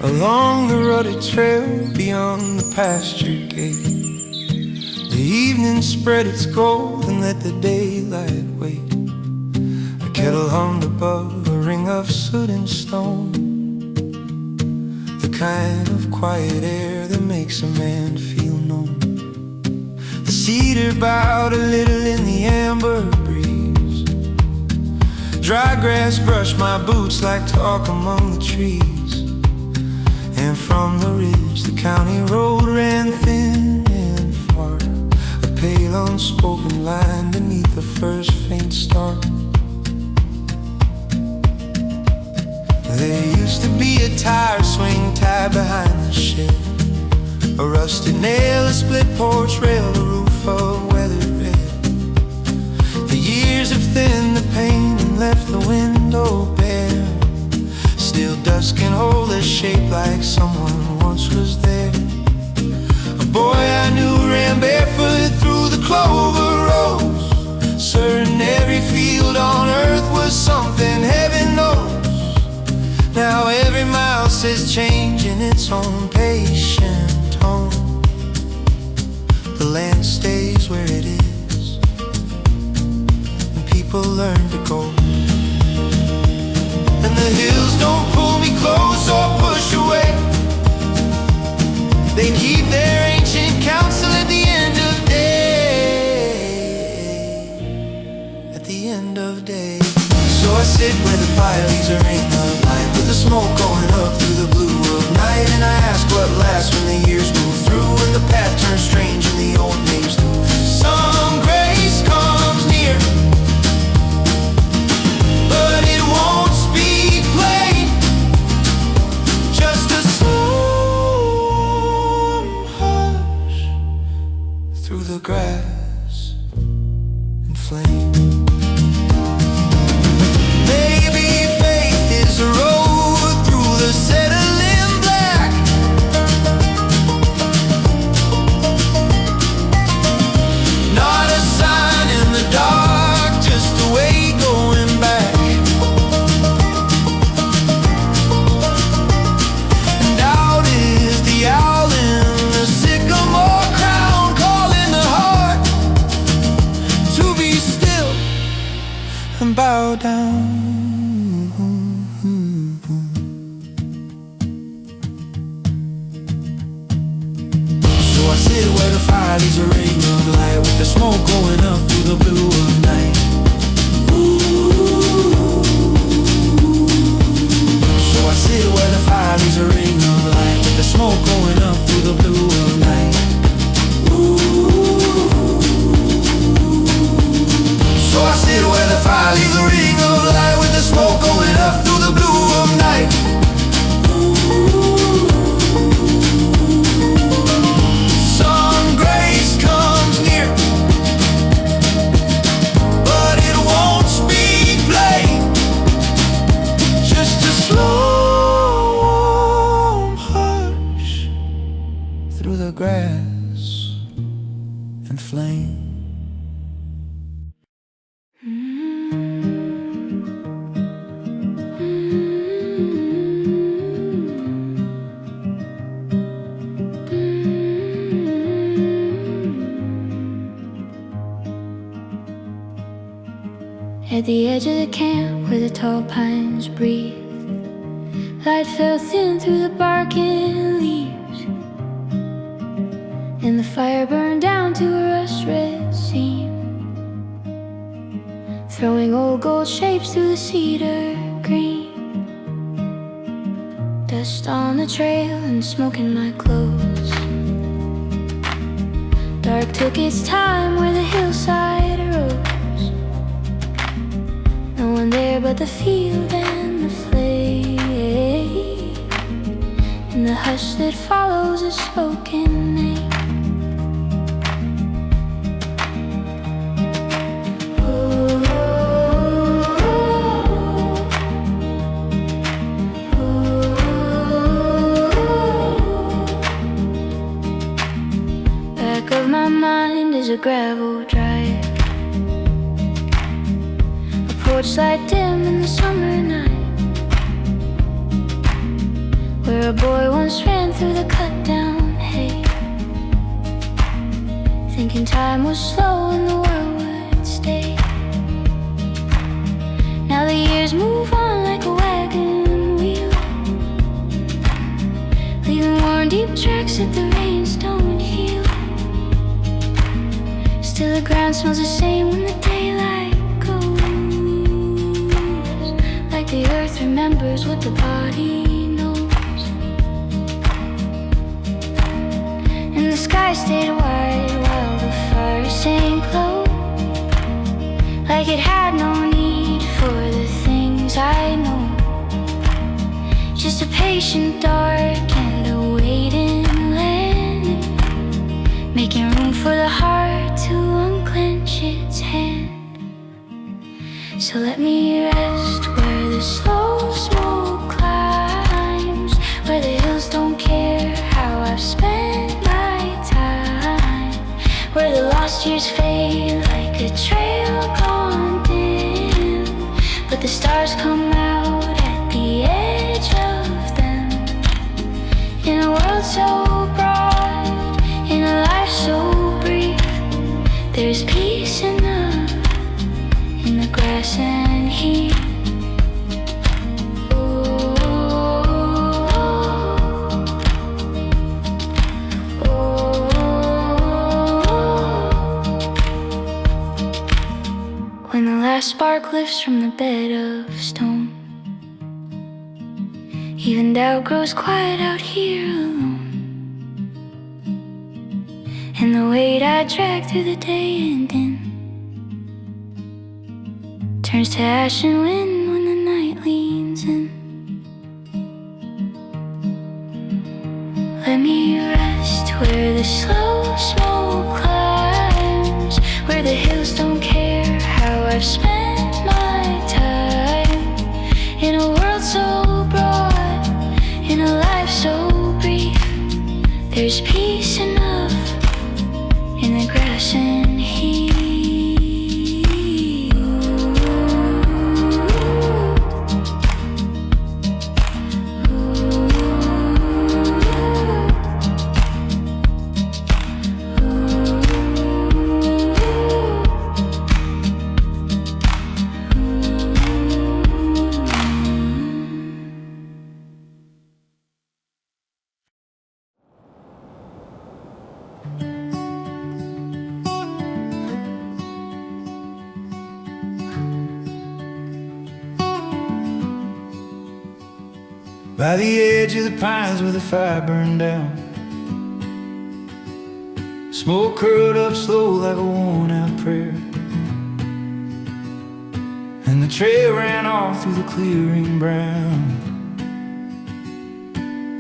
Along the rutted trail beyond the pasture gate, the evening spread its gold and let the daylight wait. A kettle hummed above a ring of soot and stone, the kind of quiet air that makes a man feel known. The cedar bowed a little in the amber breeze. Dry grass brushed my boots like talk among the trees. And from the ridge the county road ran thin and far, a pale unspoken line beneath the first faint star. There used to be a tire swing tied behind the shed, a rusted nail, a split porch rail, a roof of weathered red. The years have thinned the paint and left the window bare. Still dust can hold a shape like someone once was there. A boy I knew ran barefoot through the clover rows, certain every field on earth was something heaven knows. Now every mile says change in its own patient tone. The land stays where it is, and people learn to go. And the hills don't pull me close or push away. They keep their ancient counsel at the end of day. At the end of day. So I sit where the fire leaves a ring of light, with the smoke going up through the blue of night. And I ask what lasts when the years move through, and the path turns strange and the old names do. Some grace comes near, but it won't speak plain. Just a solemn hush through the grass and flame. Maybe faith is a road through the settling black. Not a sign in the dark, just a way going back. And out is the owl in the sycamore crown, calling the heart to be still and bow down. So I sit where the fire leaves a ring of light, with the smoke going up through the blue of night. So I sit where the fire leaves a ring of light, with the smoke going up through the blue of night. So I sit where the fire leaves a ring of light, with the smoke going up through the blue of night. Some grace comes near, but it won't speak plain. Just a slow hush through the grass and flame. At the edge of the camp where the tall pines breathe, light fell thin through the bark and leaves, and the fire burned down to a rust-red seam, throwing old gold shapes through the cedar green. Dust on the trail and smoke in my clothes. Dark took its time where the hillside rose. No one there but the field and the flame. In the hush that follows a spoken name. Back of my mind is a gravel drive, porch light dim in the summer night, where a boy once ran through the cut-down hay, thinking time was slow and the world would stay. Now the years move on like a wagon wheel, leaving worn deep tracks that the rains don't heal. Still the ground smells the same when the daylight goes, like the earth remembers what the body knows. And the sky stayed wide while the fire sank low, like it had no need for the things I know. Just a patient dark and a waiting land, making room for the heart to unclench its hand. So let me rest where the slow smoke climbs, where the hills don't care how I've spent my time, where the lost years fade like a trail gone dim, but the stars come out at the edge of them. In a world so broad, in a life so brief, there's peace enough in the grass and heat. When the last spark lifts from the bed of stone, even doubt grows quiet out here alone. And the weight I drag through the day and in turns to ash and wind when the night leans in. Let me rest where the slow smoke climbs, where the hills don't care how I've spent my time. In a world so broad, in a life so brief, there's peace enough in the grass and heat. By the edge of the pines where the fire burned down, smoke curled up slow like a worn-out prayer, and the trail ran off through the clearing brown,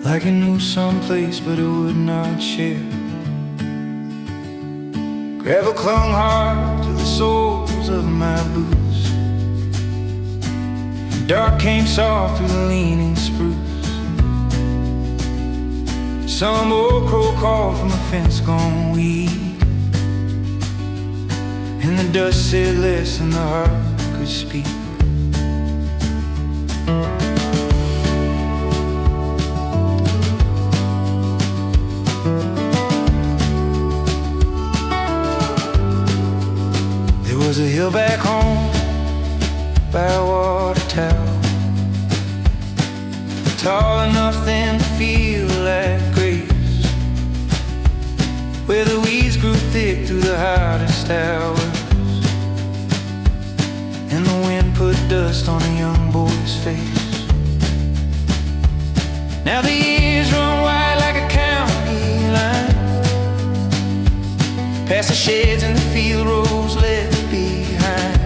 like it knew someplace but it would not share. Gravel clung hard to the soles of my boots, dark came soft through the leaning spruce. Some old crow called from a fence gone weak, and the dust said less than the heart could speak. There was a hill back home by a water tower, tall enough then to feel like grace, where the weeds grew thick through the hottest hours, and the wind put dust on a young boy's face. Now the years run wide like a county line, past the sheds and the field rows left behind.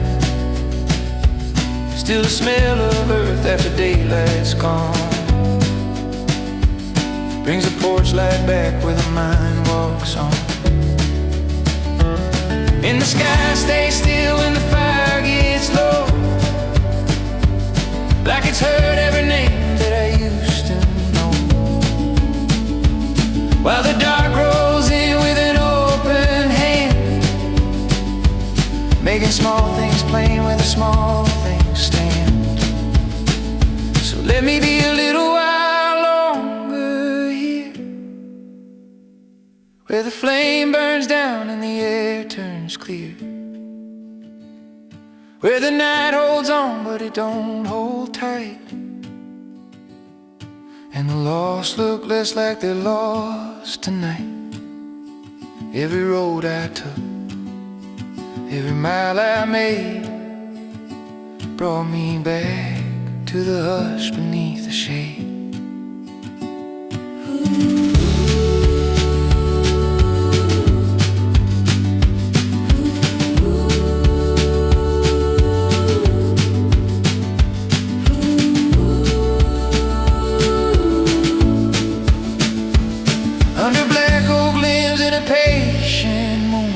Still the smell of earth after daylight's gone brings the porch light back where the mind walks on. And the sky stays still when the fire gets low, like it's heard every name that I used to know. While the dark rolls in with an open hand, making small things plain where the small things stand. So let me be a little while longer, where the flame burns down and the air turns clear, where the night holds on but it don't hold tight, and the lost look less like they're lost tonight. Every road I took, every mile I made, brought me back to the hush beneath the shade. Under black oak limbs in a patient moon,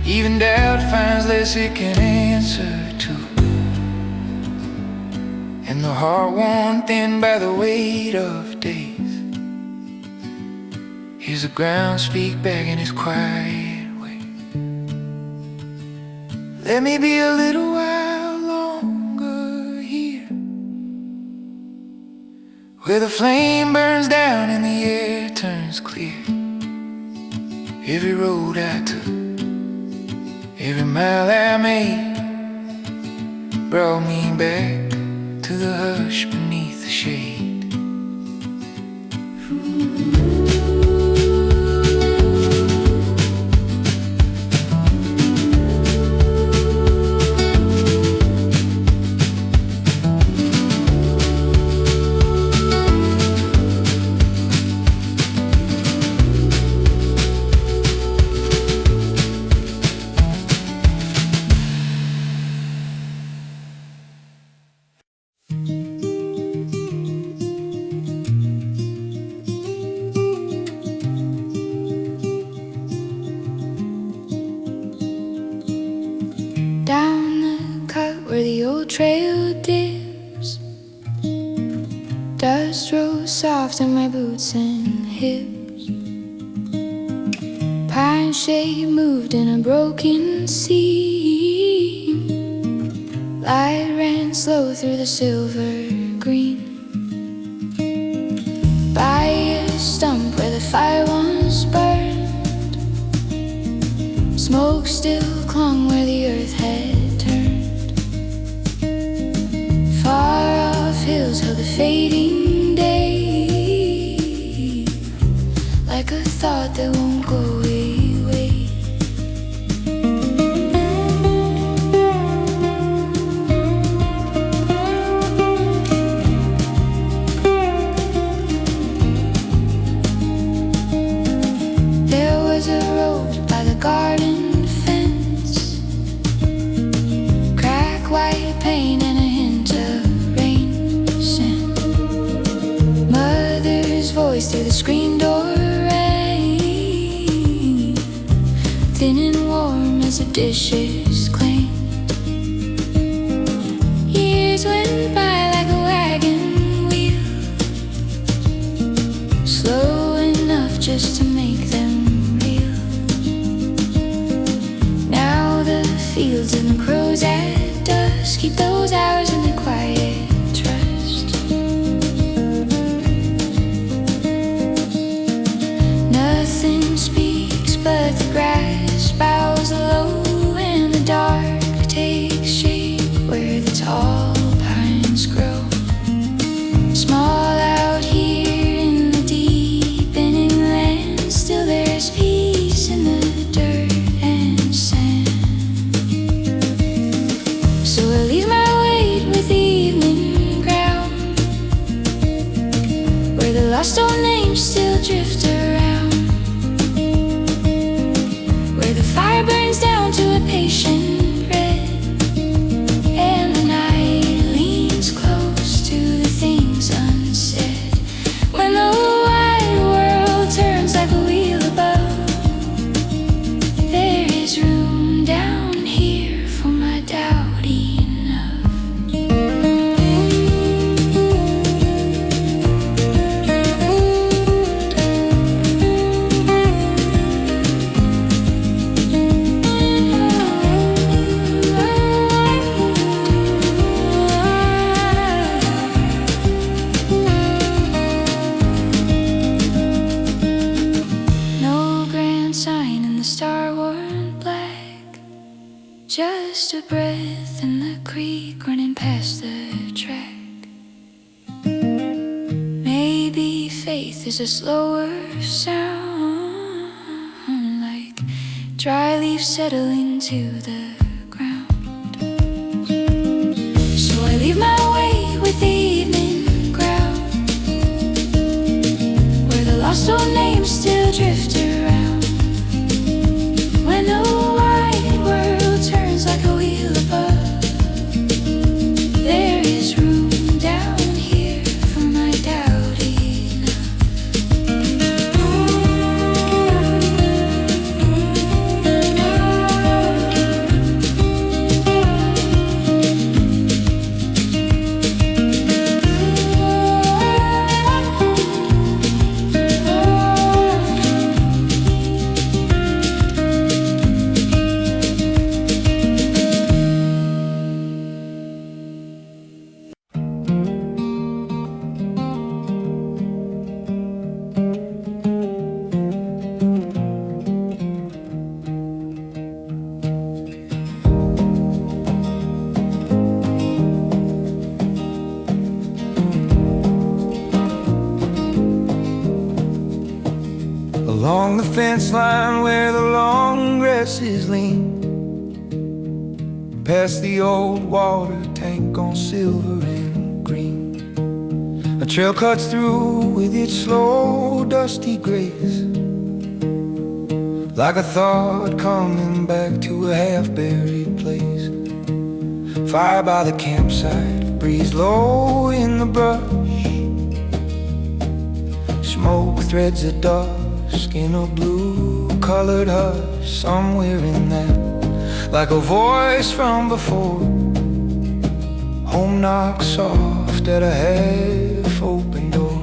even doubt finds less it can answer to, and the heart worn thin by the weight of days hears the ground speak back in its quiet way. Let me be a little while longer here, where the flame burns down and the air turns clear. Every road I took, every mile I made, brought me back to the hush beneath the shade. Down the cut where the old trail dips, dust rose soft on my boots and hips. Pine shade moved in a broken seam, light ran slow through the silver green. By a stump where the fire once burned, smoke still clung where the earth had turned. Far off hills held the fading day, like a thought that won't go away. There was a road by the garden fence, crack white paint and a hint of rain scent. Mother's voice through the screen door rang, thin and warm as the dishes clean. Years went by like a wagon wheel, slow enough just to make them real. Now the fields and the crows at dusk keep those hours in the quiet trust. Nothing speaks but the grass bows low, and the dark takes shape where the tall pines grow. Small out here in the deepening land, still there's peace in the dirt and sand. So I leave my weight with the evening ground, where the lost old names still drift around, where the fire burns down to a patient red, and the night leans close to the things unsaid. When the wide world turns like a wheel above, there is room down here for my doubt enough. just a breath in the creek running past the track. Maybe faith is a slower sound, like dry leaves settling to the ground. So I leave my way with the evening crowd, where the lost old names still drift around. When the wide world turns like a wheel above, there is room down here for my doubt enough. Along the fence line where the long grass is lean, past the old water tank on silver and green, a trail cuts through with its slow dusty grace, like a thought coming back to a half-buried place. Fire by the campsite, breeze low in the brush, smoke threads of dusk in a blue-colored hush. Somewhere in that, like a voice from before, home knocks soft at a half-open door.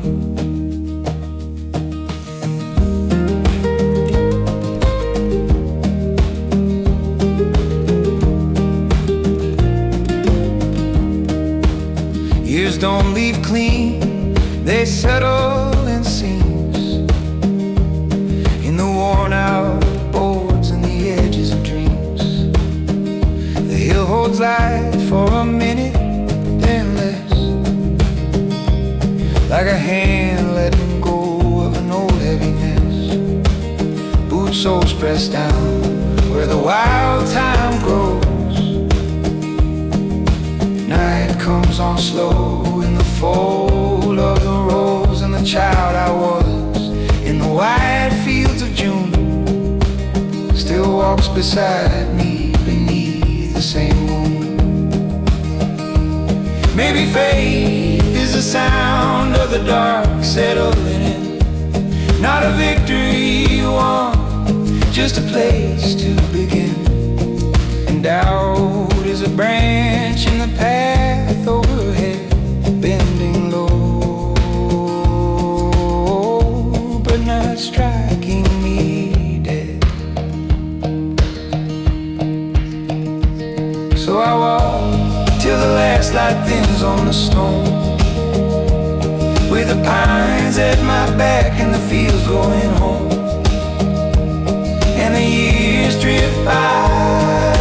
Years don't leave clean, they settle in seams, in the worn out boards and the edges of dreams. The hill holds light for a minute, then less, like a hand letting go of an old heaviness. Boot soles pressed down where the wild thyme grows. Night comes on slow in the fold of the rose, and the child I was in the wide fields of June still walks beside me beneath the same moon. Maybe faith is the sound of the dark settling in, not a victory won, just a place to begin. And doubt is a branch in the path overhead, bending low, but not striking me dead. So I walk till the last light thins on the stone, with the pines at my back and the fields going home, and the years drift by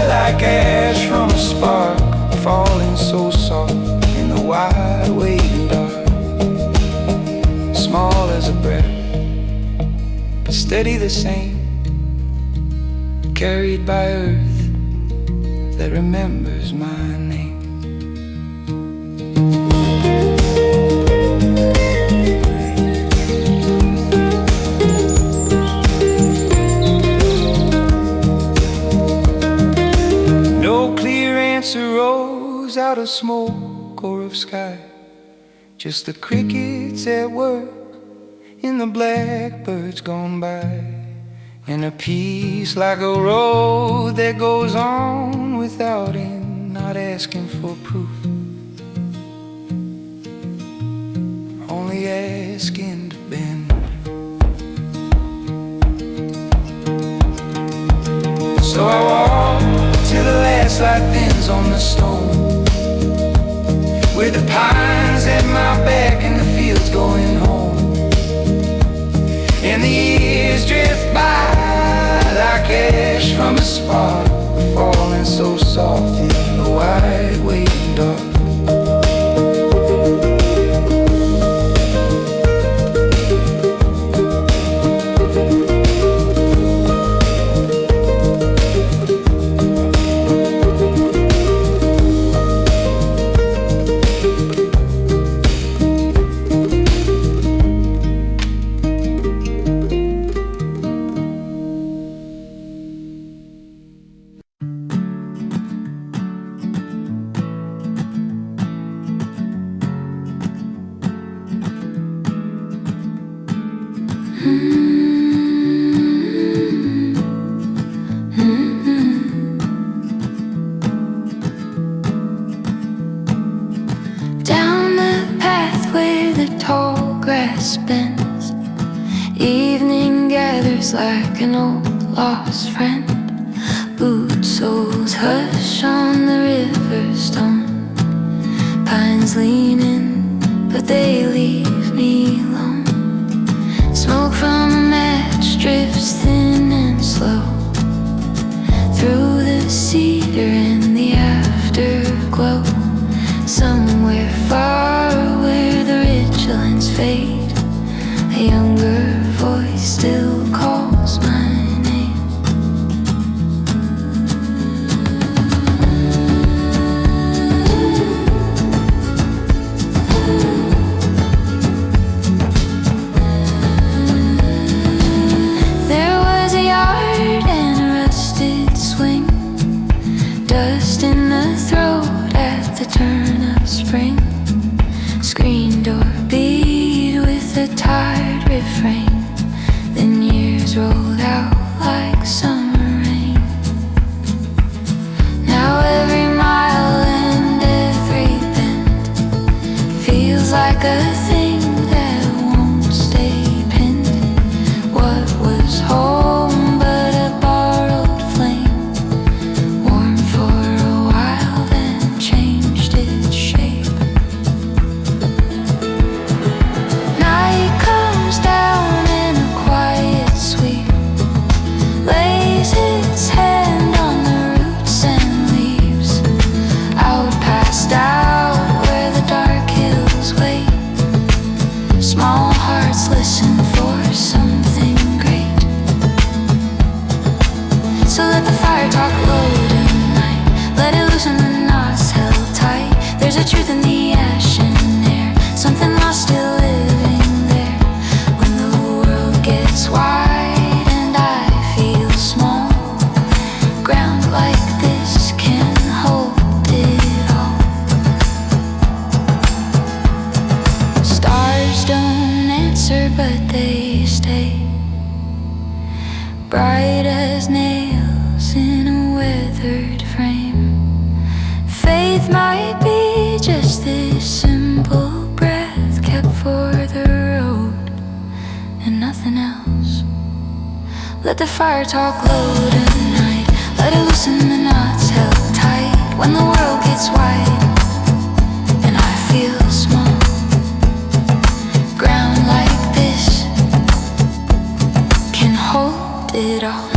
like ash from a spark, falling so soft in the wide waiting dark. Small as a breath, but steady the same, carried by earth that remembers my name. No clear answer rose out of smoke or of sky, just the crickets at work and the blackbirds gone by, and a peace like a road that goes on without end, not asking for proof, only asking to bend. So I walk till the last light thins on the stone, with the pines at my back and the fields going home, and the years drift by like ash from a spark, falling so soft brass bends. Evening gathers like an old lost friend. Boot soles hush on the river stone. Pines lean in, but they leave me alone. Smoke from a match drifts thin and slow through the cedar and the afterglow. Somewhere far where the ridgelands fade, a younger voice still calls my name. There was a yard and a rusted swing, dust in the throat at the turn of spring. Screen door beat with a tired refrain. Then years rolled out like summer rain. Now every mile and every bend feels like a thing that won't stay pinned. What was home but a borrowed flame, warm for a while then changed its shape. Night comes down in a quiet sweep, lays its hand on the roots and leaves. Out past out where the dark hills wait, small hearts listen for something great. So let the fire talk low tonight, let it loosen the knots held tight. There's a truth in the ash and air, something lost still living there. When the world gets wide and I feel small, ground like this can hold it all. Stars don't answer but they stay, bright as nails in a weathered frame. Faith might be just this simple breath kept for the road and nothing else. Let the fire talk low tonight, let it loosen the knots held tight. When the world gets wide and I feel small, ground like this can hold it all.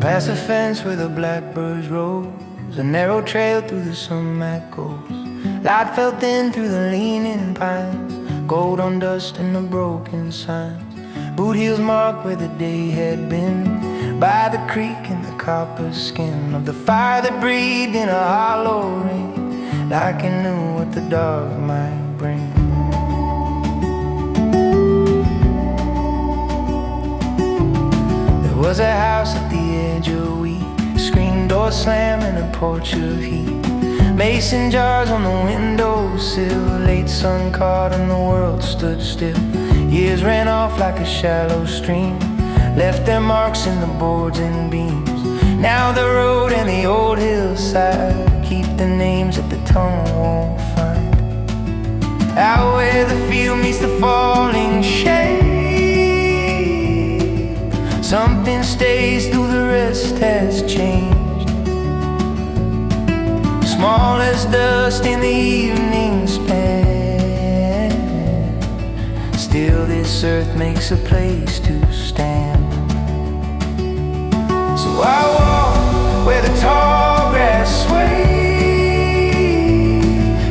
Past the fence where the blackbirds rose, a narrow trail through the sumac goes. Light fell thin through the leaning pines, gold on dust and the broken signs. Boot heels marked where the day had been, by the creek and the copper skin of the fire that breathed in a hollow ring, like it knew what the dark might bring. There was a house at the edge of wheat, screen door slam and a porch of heat, mason jars on the windowsill, late sun caught and the world stood still. Years ran off like a shallow stream, left their marks in the boards and beams. Now the road and the old hillside keep the names that the tongue won't find. Out where the field meets the falling shade, something stays through the rest has changed. Small as dust in the evening span, still this earth makes a place to stand. So I walk where the tall grass sways,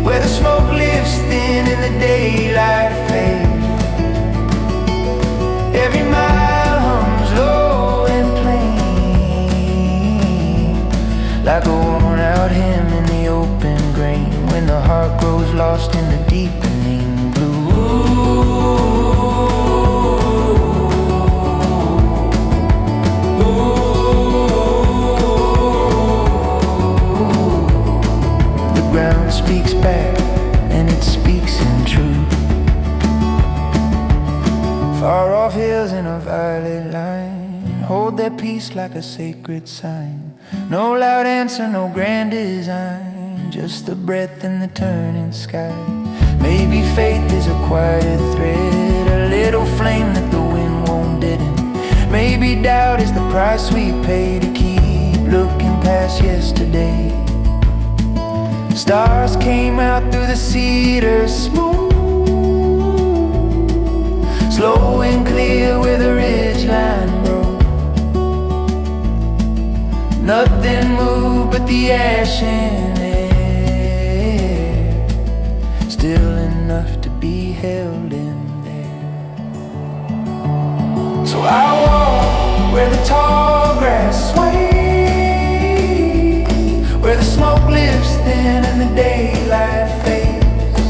where the smoke lifts thin and the daylight fades. Every mile hums low lost in the deepening blue. The ground speaks back, and it speaks in truth. Far off hills in a violet line hold their peace like a sacred sign. No loud answer, no grand design, just the breath in the turning sky. Maybe faith is a quieter thread, a little flame that the wind won't deaden. Maybe doubt is the price we pay to keep looking past yesterday. Stars came out through the cedar smooth, slow and clear where the ridgeline broke. Nothing moved but the ash in air, still enough to be held in there. So I walk where the tall grass sways, where the smoke lifts thin and the daylight fades.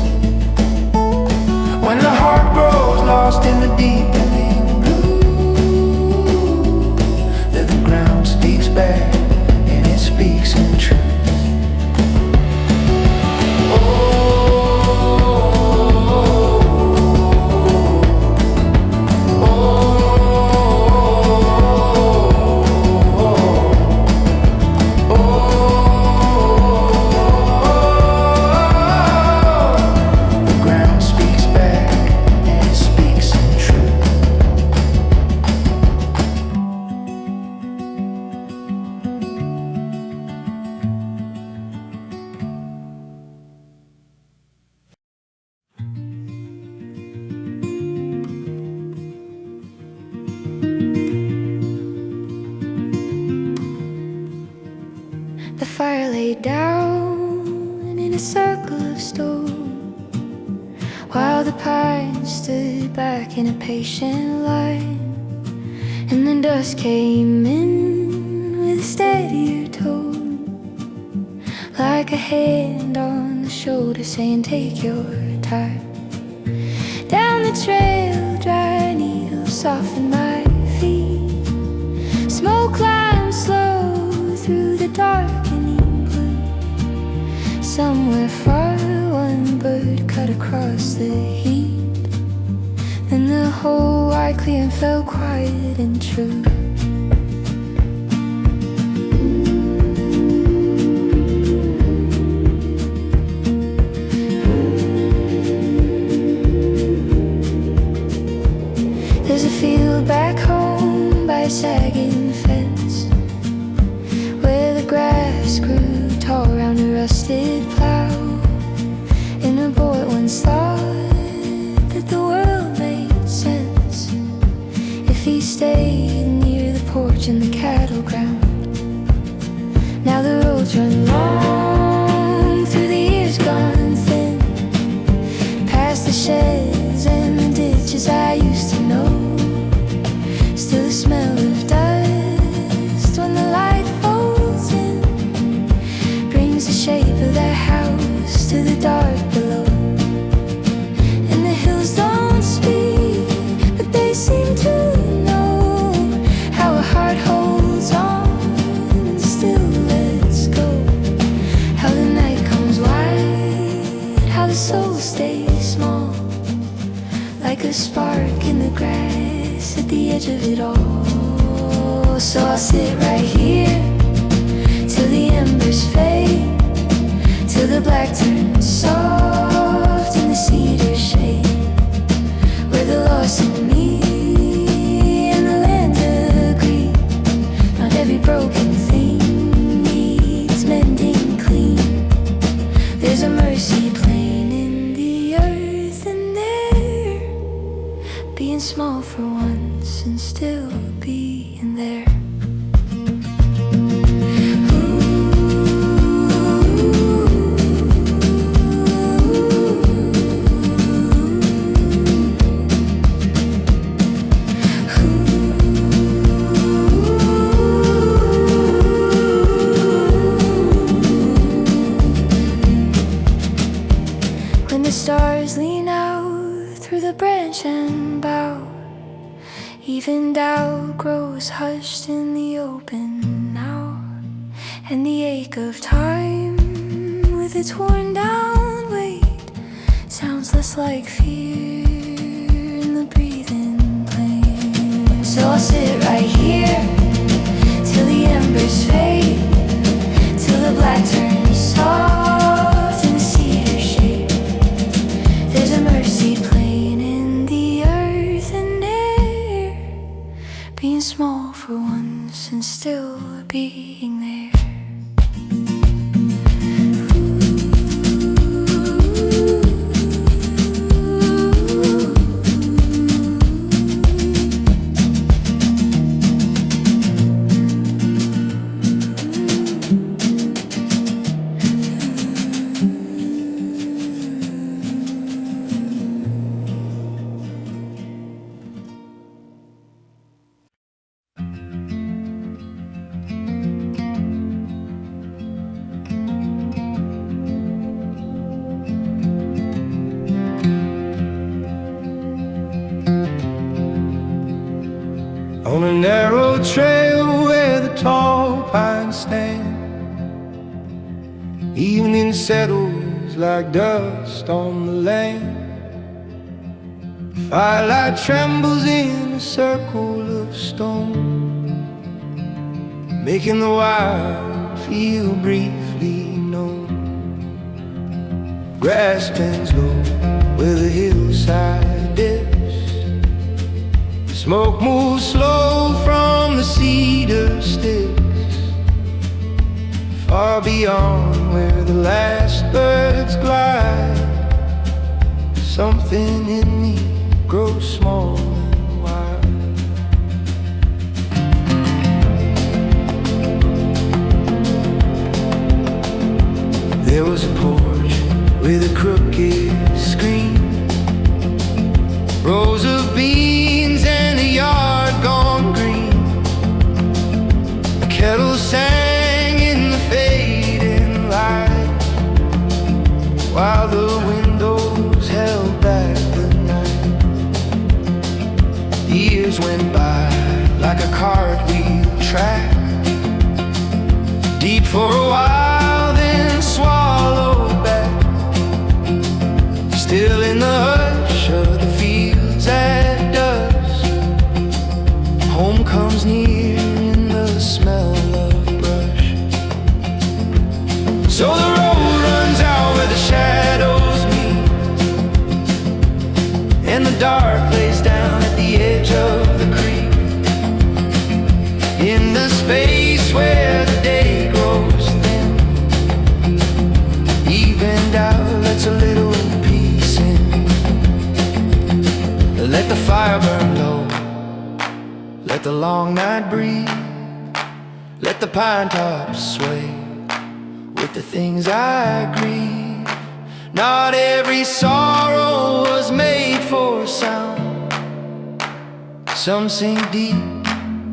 When the heart grows lost in the deepening blue, that the ground speaks back and it speaks in truth. The fire lay down in a circle of stone, while the pines stood back in a patient line. And the dust came in with a steadier tone, like a hand on the shoulder saying take your time. Down the trail, dry needles soften my feet. Smoke climbs slow through the darkening blue. Somewhere far, one bird cut across the heat. Then the whole wide clearing fell quiet and true. There's a field back home by a sagging fence, where the grass grew tall around a rusted plow. And a boy once thought that the world made sense if he stayed near the porch and the cattle ground. Now the roads run long through the years gone thin, past the sheds and the ditches I used to know. Still the smell of dust when the light folds in, brings the shape of that house to the dark below. And the hills don't speak, but they seem to know how a heart holds on and still lets go. How the night comes wide, how the soul stays small, like a spark in the grass at the edge of it all. So I'll sit right here till the embers fade, till the black turns soft in the cedar shade, where the lost in me and the land agree. Not every broken thing needs mending clean. There's a mercy plain in the earth, and there being small for once and still being there. outgrow is hushed in the open now, and the ache of time with its worn down weight sounds less like fear in the breathing plane. So I'll sit right here till the embers fade, till the black turns soft and the cedar shade. There's a mercy playing in the earth and air, being small for once and still being there. On a narrow trail where the tall pines stand, evening settles like dust on the land. Firelight trembles in a circle of stone, making the wild feel briefly known. Grass bends low where the hillside dips. Smoke moves slow from the cedar sticks, far beyond where the last birds glide. Something in me grows small and wild. There was a porch with a crooked screen, rows of beans and a yard gone green. A kettle sang in the fading light, while the windows held back the night. The years went by like a cartwheel track, deep for a while then swallowed back. Still in the hush of the fields at dusk, home comes near in the smell of brush. So the road runs out where the shadows meet, and the dark lays down at the edge of the creek. In the space where the day grows thin, evened out lets a little peace in. Let the fire burn low, let the long night breathe, let the pine tops sway with the things I grieve. Not every sorrow was made for sound. Some sink deep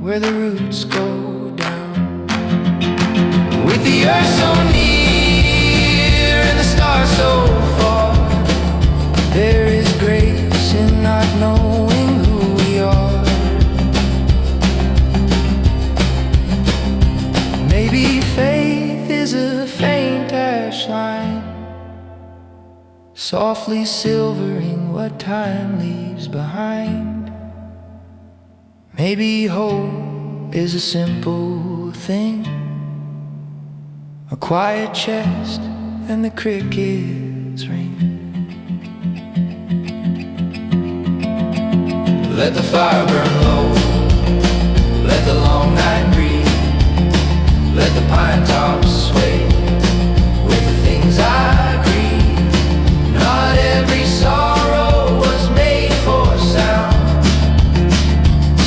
where the roots go down. With the earth so near and the stars so far, there is grace in not knowing who we are. Maybe faith is a faint ash line, softly silvering what time leaves behind. Maybe hope is a simple thing, a quiet chest and the crickets ring. Let the fire burn low, let the long night breathe, let the pine tops sway with the things I grieve. Not every sorrow was made for sound.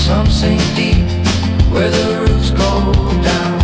Some sink deep where the roots go down.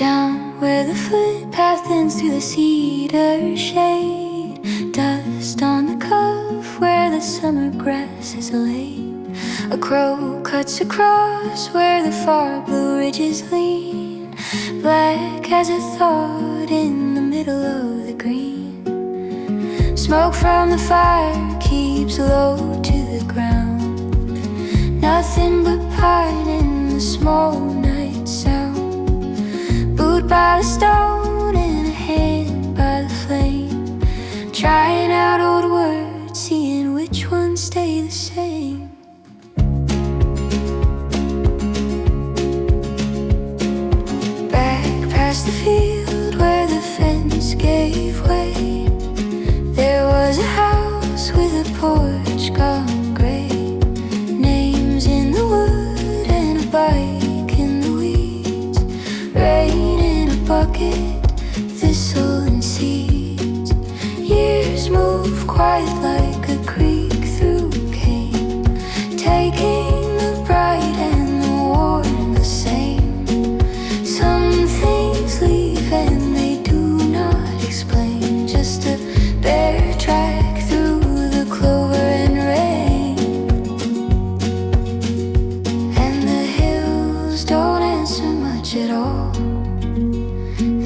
down where the footpath ends through the cedar shade. Dust on the cuff where the summer grass is laid. A crow cuts across where the far blue ridges lean. Black as a thought in the middle of the green. Smoke from the fire keeps low to the ground. Nothing but pine in the small night sound. Booed by the stone and a hand by the flame. Trying out old words, seeing which ones stay the same. Back past the field where the fence gave way, there was a house with a porch gone gray. Names in the wood and a bike in the weeds. Rain in a bucket, thistle and seeds. Years move quiet like a creek through cane, taking the bright and the warm the same. Some things leave and they do not explain. Just a bare track through the clover and rain. And the hills don't answer much at all.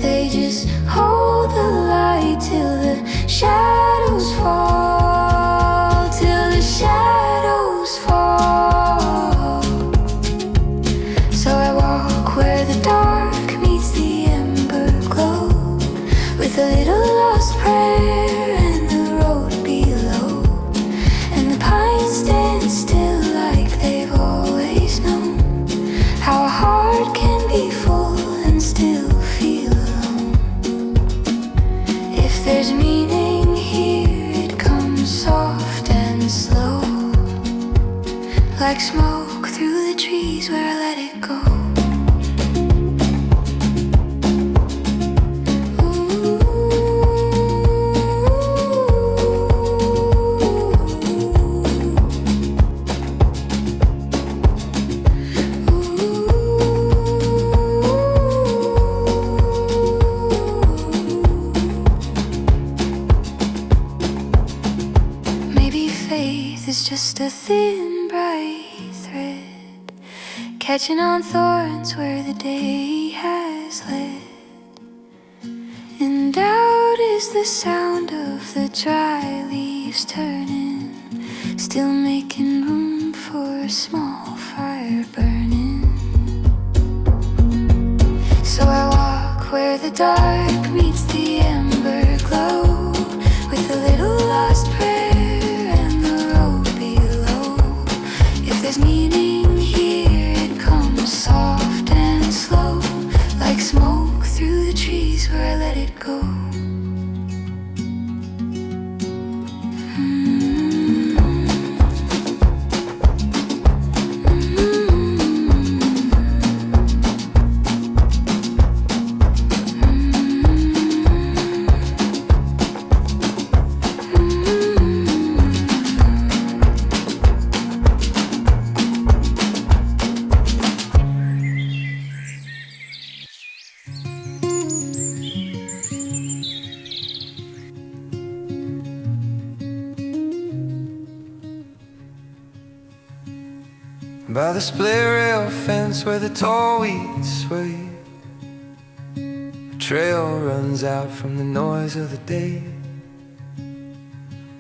They just hold the light till the shadows fall. Till the shadows fall. So I walk where the dark meets the ember glow, with a little lost prayer and the road below. And the pines stand still like they've always known how a heart can be full and still feel alone. If there's meaning here, it comes soft and slow, like smoke through the trees where I let it go. Maybe faith is just a thin, bright thread, catching on thorns where the day has led. And doubt is the sound of the dry leaves turning, still making room for a small fire burning. So I walk where the dark meets the ember glow, with a little lost prayer and the road below. If there's meaning here, it comes soft and slow, like smoke through the trees where I let it go. By the split rail fence where the tall weeds sway, a trail runs out from the noise of the day.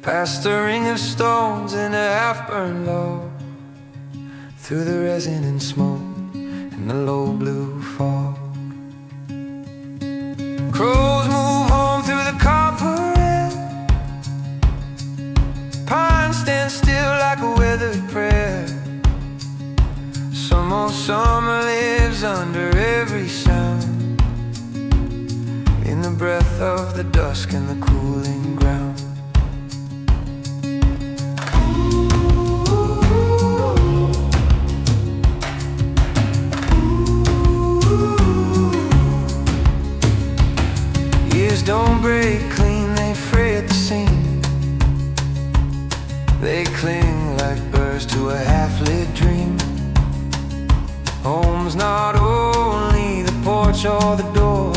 Past the ring of stones and a half-burned log, through the resin and smoke and the low blue fog. Crows move home through the copperhead. Pines stand still like a weathered prayer. Some old summer lives under every sound, in the breath of the dusk and the cooling ground. Years don't break clean, they fray at the seam. They cling like birds to a half-lit dream. Home's not only the porch porch or the door.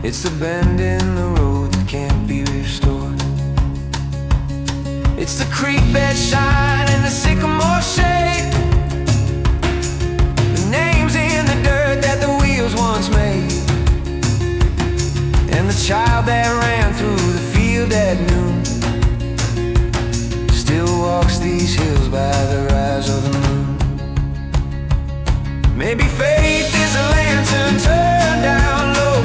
It's the bend in the road that can't be restored. It's the creek bed shine and the sycamore shade, the names in the dirt that the wheels once made, and the child that ran through the field at noon still walks these hills by the rise of the moon. Maybe faith is a lantern turned down low,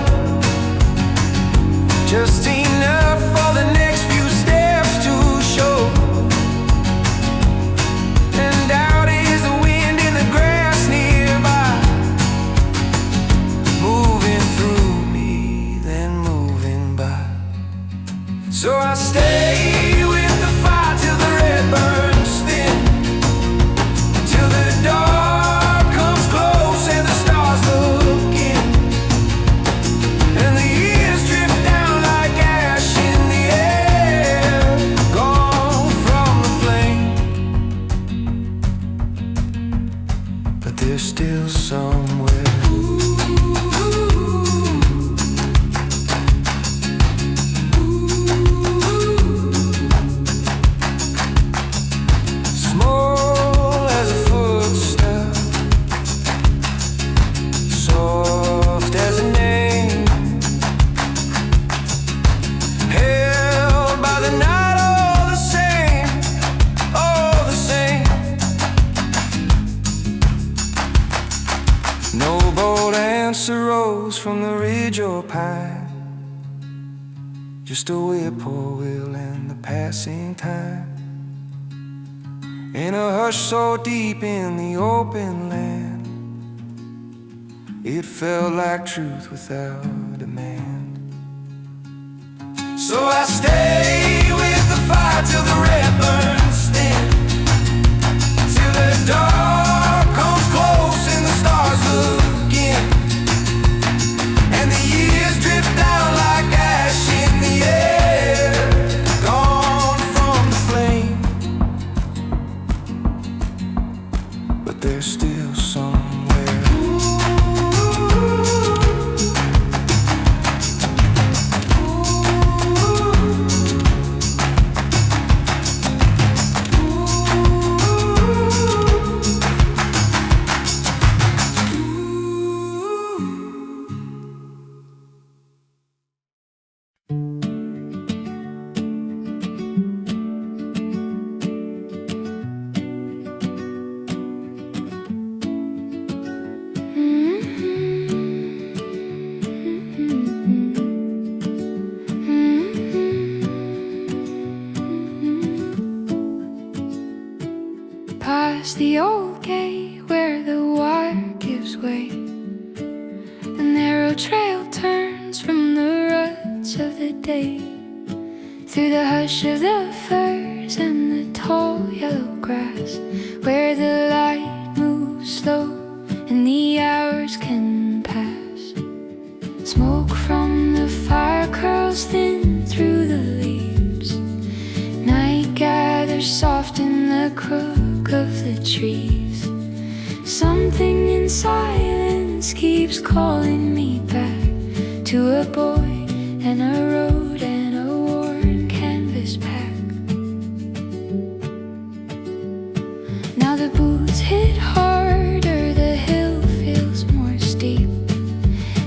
just enough for the next few steps to show. And doubt is the wind in the grass nearby, moving through me, then moving by. So I stay with the fire till the red burns thin, till the dark comes close and the stars look in, and the years drift down like ash in the air, gone from the flame. But there's still somewhere. Small as a footstep, soft as a name, held by the night, all the same, all the same. No bold answer rose from the ridge or pine, just a whippoorwill and the passing time. In a hush so deep in the open land, it felt like truth without demand. So I stay with the fire till the red burns thin, till the dark comes close and the stars look in, and the years drift down like ash in the air, gone from the flame. But there's still somewhere. Past the old gate where the wire gives way, the narrow trail turns from the ruts of the day, through the hush of the firs and the tall yellow grass, where the light moves slow and the hours can pass. Smoke from the fire curls thin through the leaves, night gathers soft in the crook of the trees. Something in silence keeps calling me back to a boy and a road and a worn canvas pack. Now the boots hit harder, the hill feels more steep,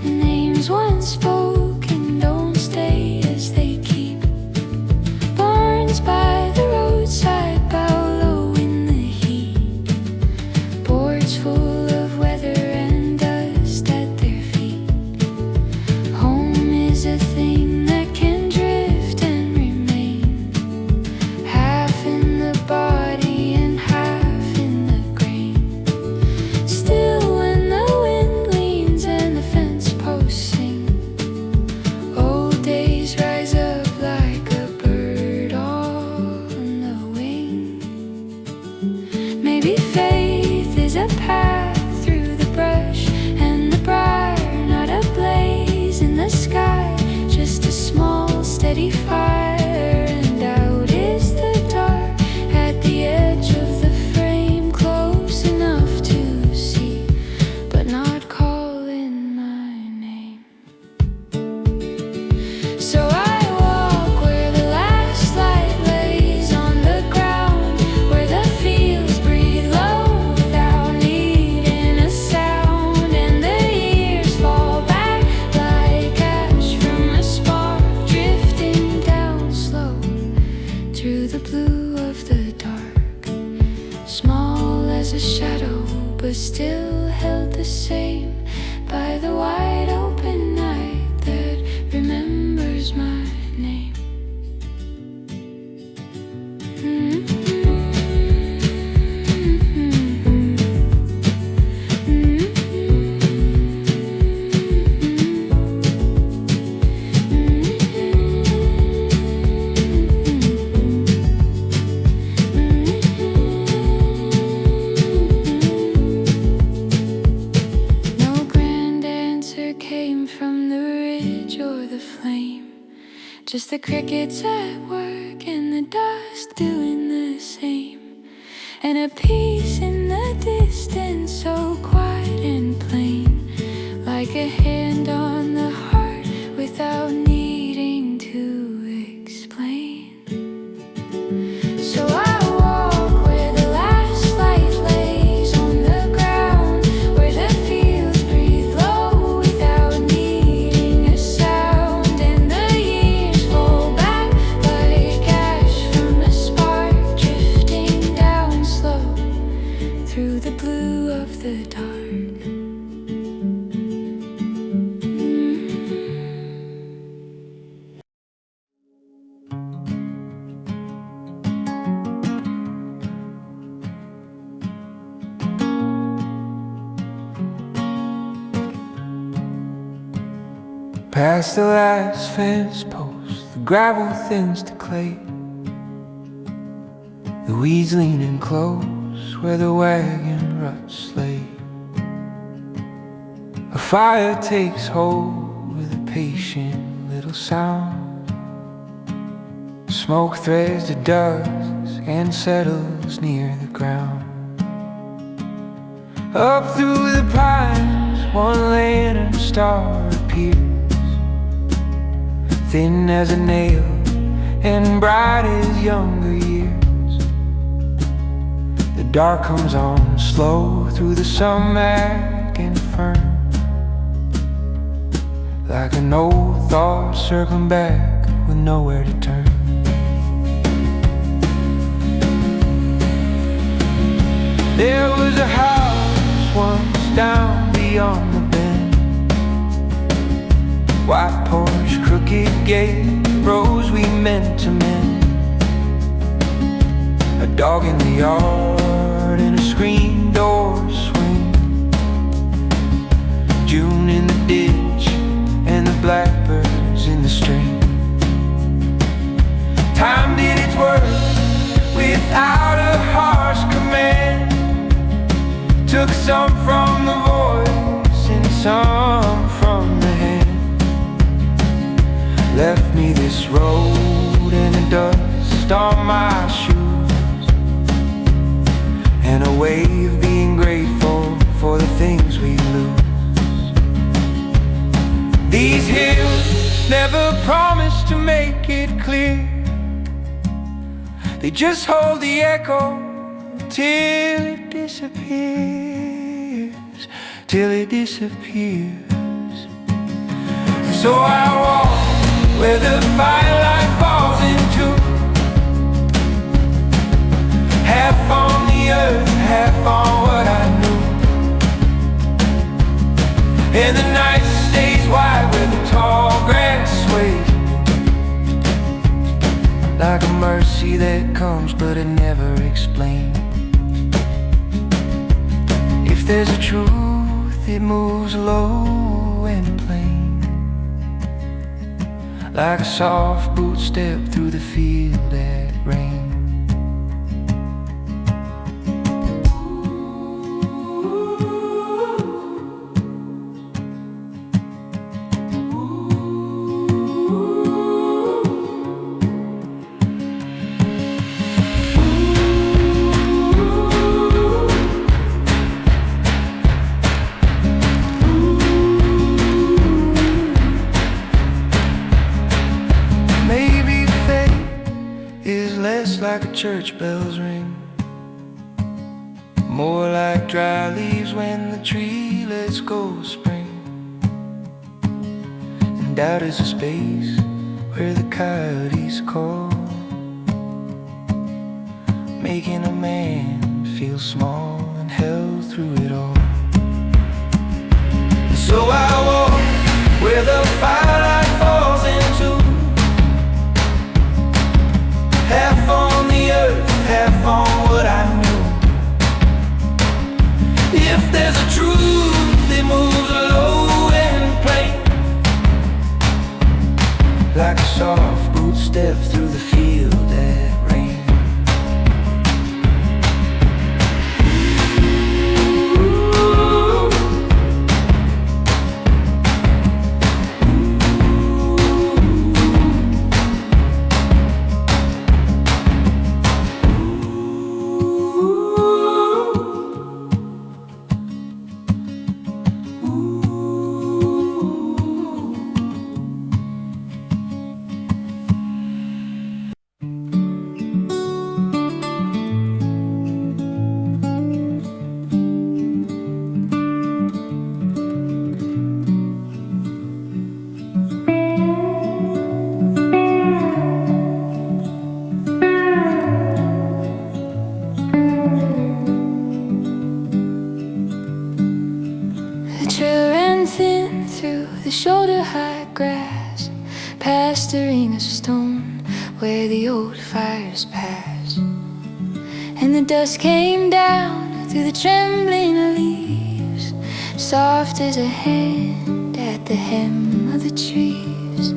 and names once spoken don't stay as they keep. Barns by the roadside bow low in the heat, boards full of weather and dust at their feet. Home is a thing that can drift and remain, half in the body and half in the grain. Still when the wind leans and the fence posts sing, old days rise up like a bird on the wing. Maybe faith is a path through the brush and the briar, not a blaze in the sky, just a small steady fire. And out is the dark at the edge of the frame, close enough to see, but not calling a shadow, but still held the same by the wide open night that remembers my name. Just the crickets at work and the dust doing the same, and a peace in the distance so quiet and plain, like a hand on the heart without needing to explain. So I walk where the last light lays on the ground, where the fields breathe low without needing a sound, and the years fall back like ash from a spark drifting down slow through the blue of the dark. Past the last fence post, the gravel thins to clay. The weeds leaning close where the wagon ruts lay. A fire takes hold with a patient little sound. Smoke threads to dust and settles near the ground. Up through the pines, one lantern star appears, thin as a nail and bright as younger years. The dark comes on slow through the sumac and fern, like an old thought circling back with nowhere to turn. There was a house once down beyond the bend, white porch, crooked gate, rows we meant to mend. A dog in the yard and a screen door swing. June in the ditch and the blackbirds in the stream. Time did its work without a harsh command. Took some from the voice and some from the hand. Left me this road and the dust on my shoes, and a way of being grateful for the things we lose. These hills never promise to make it clear. They just hold the echo till it disappears, till it disappears. So I walk where the firelight falls into, half on the earth, half on what I knew. And the night stays wide where the tall grass sways, like a mercy that comes but it never explains. If there's a truth, it moves low and plain, like a soft boot step through the field at rain. Like a church bells ring, more like dry leaves when the tree lets go of spring. And doubt is a space where the coyotes call, making a man feel small and through it all. And so I walk where the firelight falls into, half on the earth, half on what I knew. If there's a truth, it moves low and plain, like a soft boot step through the field at rain. Shoulder-high grass, past the ring of stone where the old fires pass. And the dust came down through the trembling leaves, soft as a hand at the hem of the trees.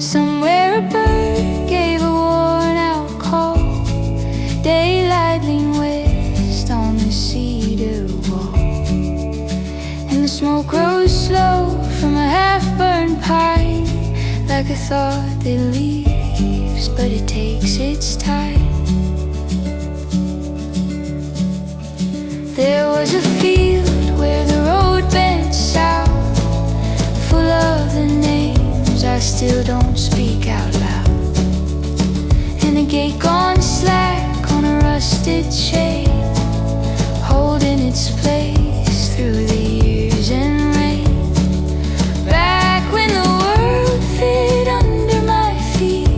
Somewhere a bird gave a worn-out call, daylight leaned west on the cedar wall. And the smoke rose slow from a half-burned pine, like a thought that leaves, but it takes its time. There was a field where the road bent south, full of the names I still don't speak out loud, and a gate gone slack on a rusted chain, holding its place through the years and rain. Back when the world fit under my feet,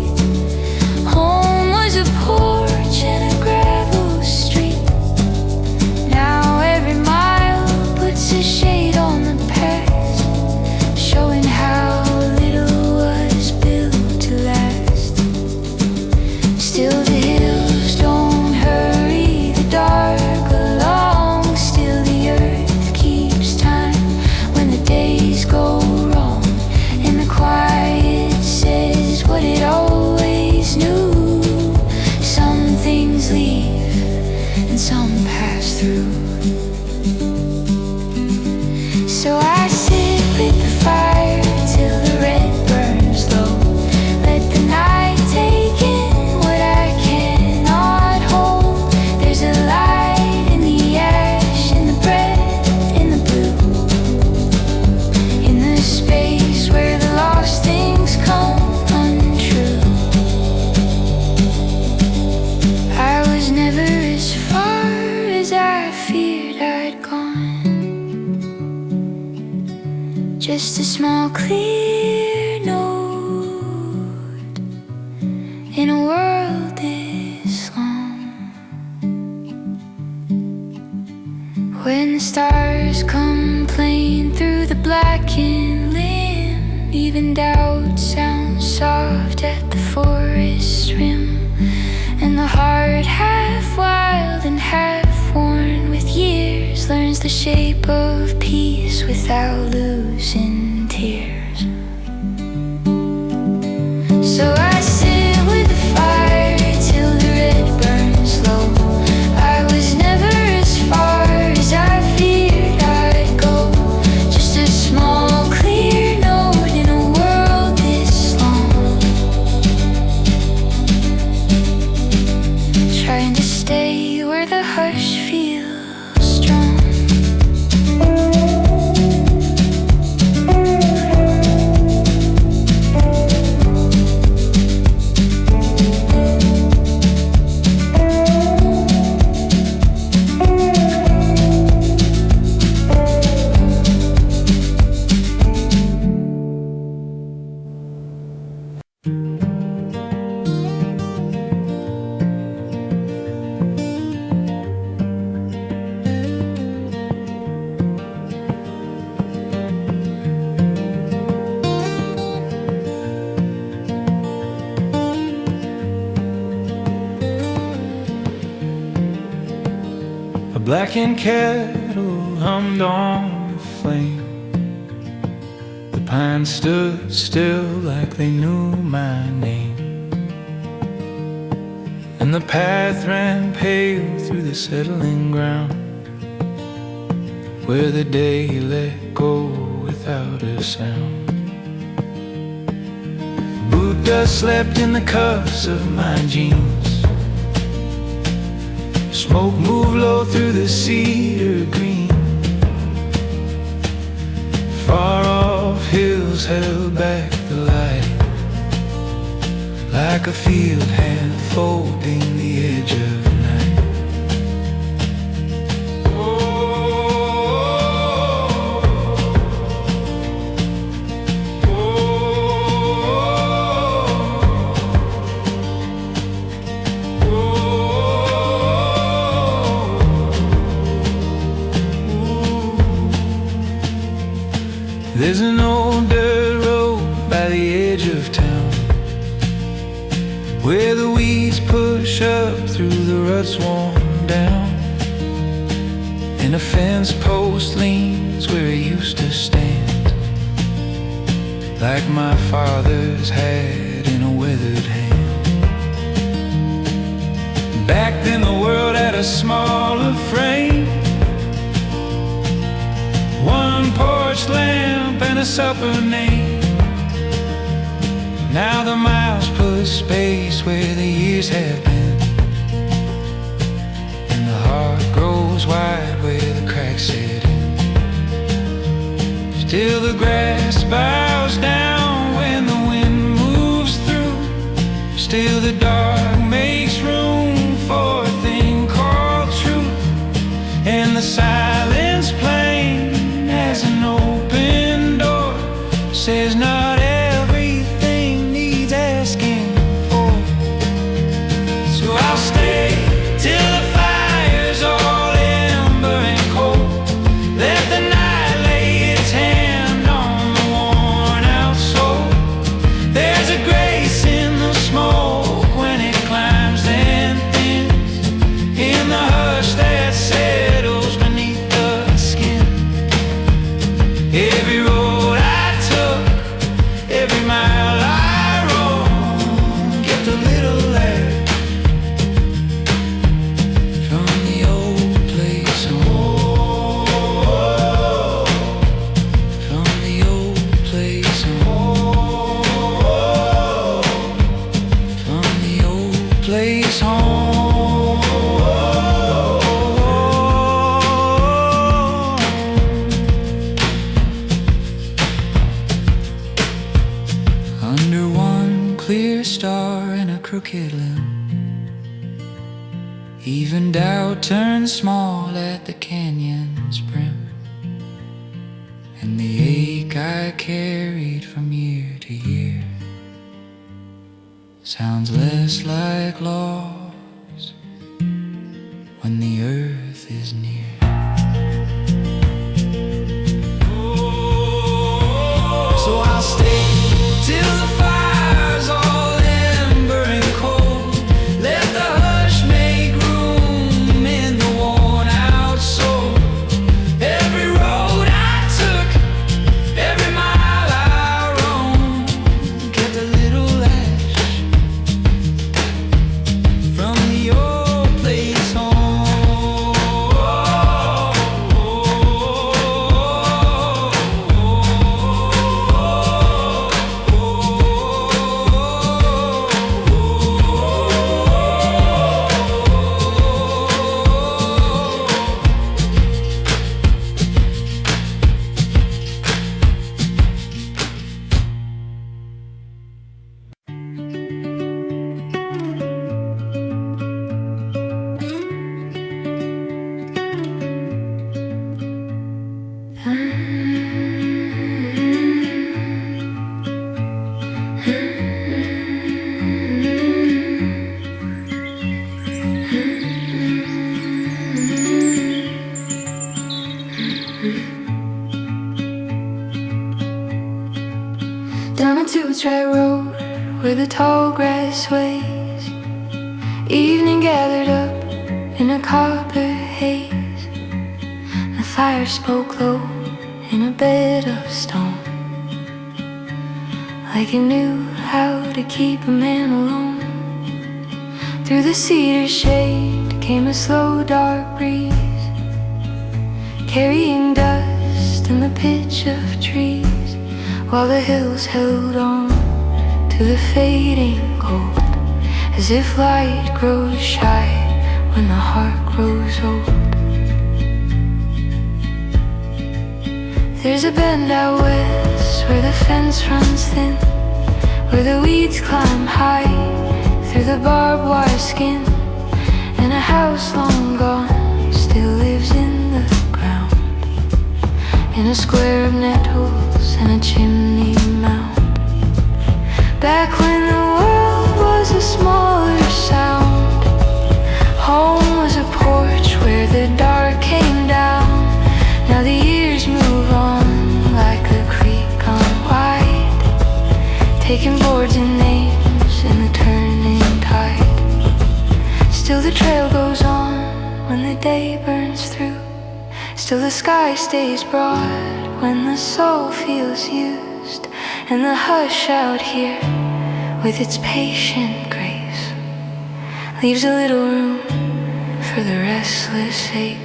home was a porch and a gravel street. Now every mile puts a shade on the past, showing how little was built to last. Still the hills don't hurry the dark along, still the earth keeps time when the days go wrong, and the quiet says what it always knew. Some things leave and some pass through. So I sit with the fire till the red burns low, let the night take in what I cannot hold. There's a light in the ash, in the breath, in the blue, in the space where the lost things come untrue. I was never as far as I feared I'd gone, just a small clear note in a world this long. When the stars come playing through the blackened limb, even doubt sounds soft at the forest rim, and the heart half wild and half worn with years learns the shape of peace without losing tears. So I sit with the fire till the red burns low. I was never as far as I feared I'd go, just a small clear note in a world this long, trying to stay where the hush feels strong. blackened kettle hummed on the flame. The pines stood still like they knew my name, and the path ran pale through the settling ground, where the day let go without a sound. Boot dust slept in the cuffs of my jeans. Smoke moved low through the cedar green. Far off hills held back the light, like a field hand folding the edge of night. There's an old dirt road by the edge of town, where the weeds push up through the ruts worn down, and a fence post leans where it used to stand, like my father's had in a weathered hand. Back then the world had a smaller frame, one porch lamp and a supper name. Now the miles put space where the years have been, and the heart grows wide where the cracks set in. Still the grass bows down when the wind moves through. Still the dark makes room for a thing called truth, and the silence plain as an open door says not everything needs asking for. So I'll stay till the fire's all ember and cold. Let the night lay its hand on the worn out soul. There's a grace in the smoke when it climbs and thins, in the hush that settles beneath the skin. Every road I took, every mile I rode, kept a little laugh from the old place home. From the old place home. From the old place home. Under one clear star and a crooked limb, even doubt turns small at the canyon's brim, and the ache I carried from year to year sounds less like loss when the earth is near. So I'll stay till the fire's all ember and cold. Let the hush make room in the worn out soul. Every road I took, every mile I roamed, kept a little ash from the old place home. Down a two-track road where the tall grass sways, evening gathered up in a copper haze. fire spoke low in a bed of stone, like it knew how to keep a man alone. Through the cedar shade came a slow dark breeze, carrying dust and the pitch of trees, while the hills held on to the fading gold, as if light grows shy when the heart grows old. There's a bend out west where the fence runs thin, where the weeds climb high through the barbed wire skin, and a house long gone still lives in the ground, in a square of nettles and a chimney mound. Back when the world was a smaller sound, home was a porch where the dark came down. Now the years move on like a creek on wide, taking boards and names in the turning tide. Still the trail goes on when the day burns through, still the sky stays broad when the soul feels used, and the hush out here with its patient grace leaves a little room for the restless ache.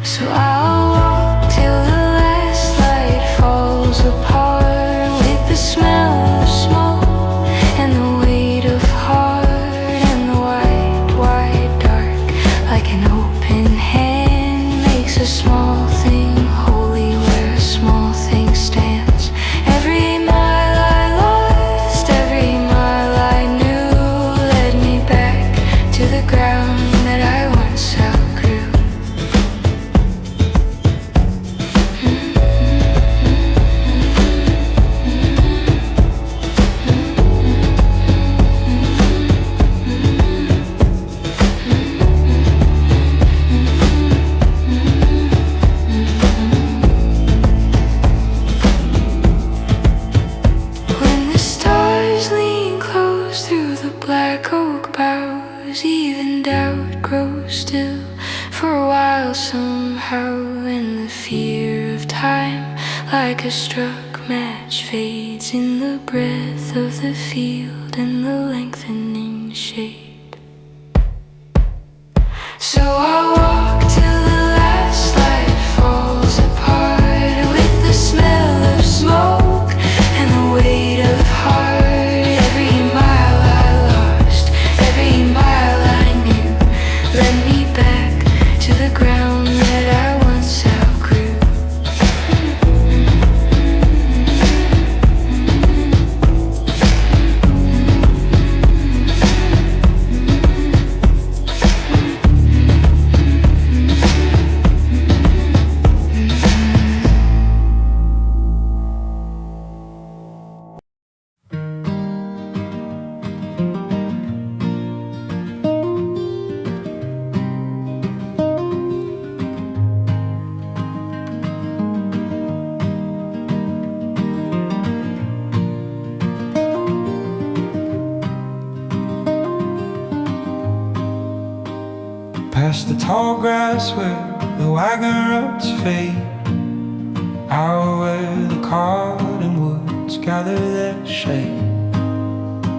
So I'll walk till the last light falls apart, with the smell of smoke and the weight of heart, and the wide, wide dark like an open hand makes a small thing holy where a small thing stands. Every mile I lost, every mile I knew, led me back to the ground that I once outgrew. When the stars lean close through the black oak boughs, even doubt grows still for a while somehow, and the fear of time like a struck match fades in the breath of the field and the lengthening shade. So I'll walk till the last light falls apart, with the smell of smoke and the weight of heart. Every mile I lost, every mile I knew, led me back to the ground that I once outgrew. Past the tall grass where the wagon ruts fade, out where the cottonwoods gather their shade.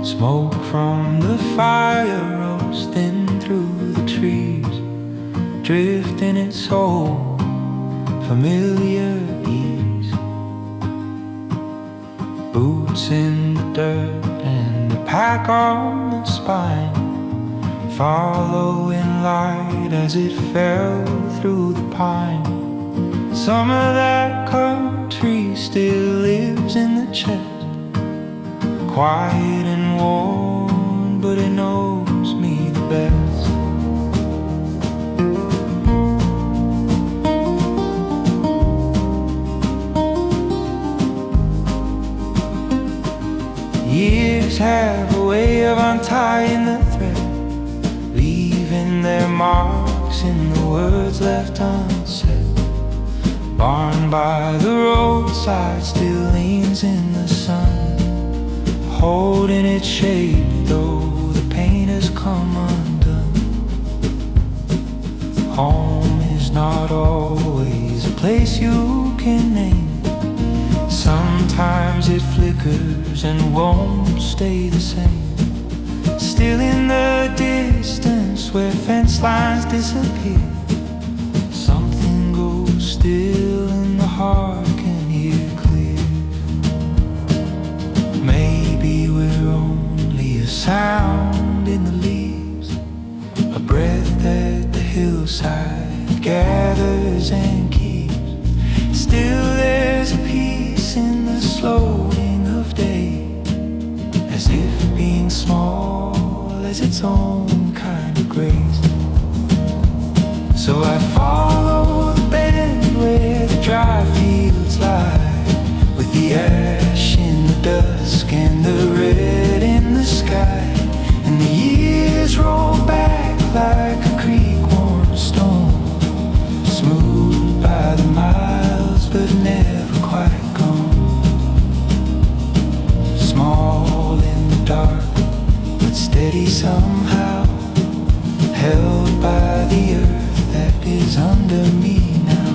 Smoke from the fire rose thin through the trees, drifting its old familiar ease. Boots in the dirt and the pack on the spine, following light as it fell through the pine. Some of that country still lives in the chest, quiet and warm, but it knows me the best. Years have a way of untying the thread, leaving their marks in the words left unsaid. Barn by the roadside still leans in the sun, holding its shape though the pain has come undone. Home is home's not always a place you can name. Sometimes it flickers and won't stay the same. Still in the distance where fence lines disappear, something goes still and the heart can hear clear. Maybe we're only a sound in the leaves, a breath that the hillside gathers and keeps. Still there's a peace in the slowing of day, as if being small has its own kind of grace. So I follow the bend where the dry fields lie, with the ash in the dusk and the red in the sky. And the years roll back like a creek-worn stone, smooth by the miles but never quite gone. Small in the dark but steady somehow, held by the earth that is under me now.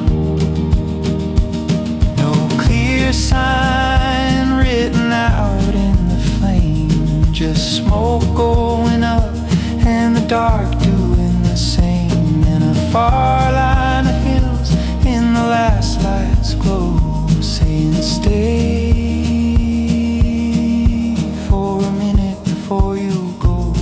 No clear sign written out in the flame, just smoke going up and the dark doing the same. In a far line of hills in the last light's glow, saying stay for a minute before you go.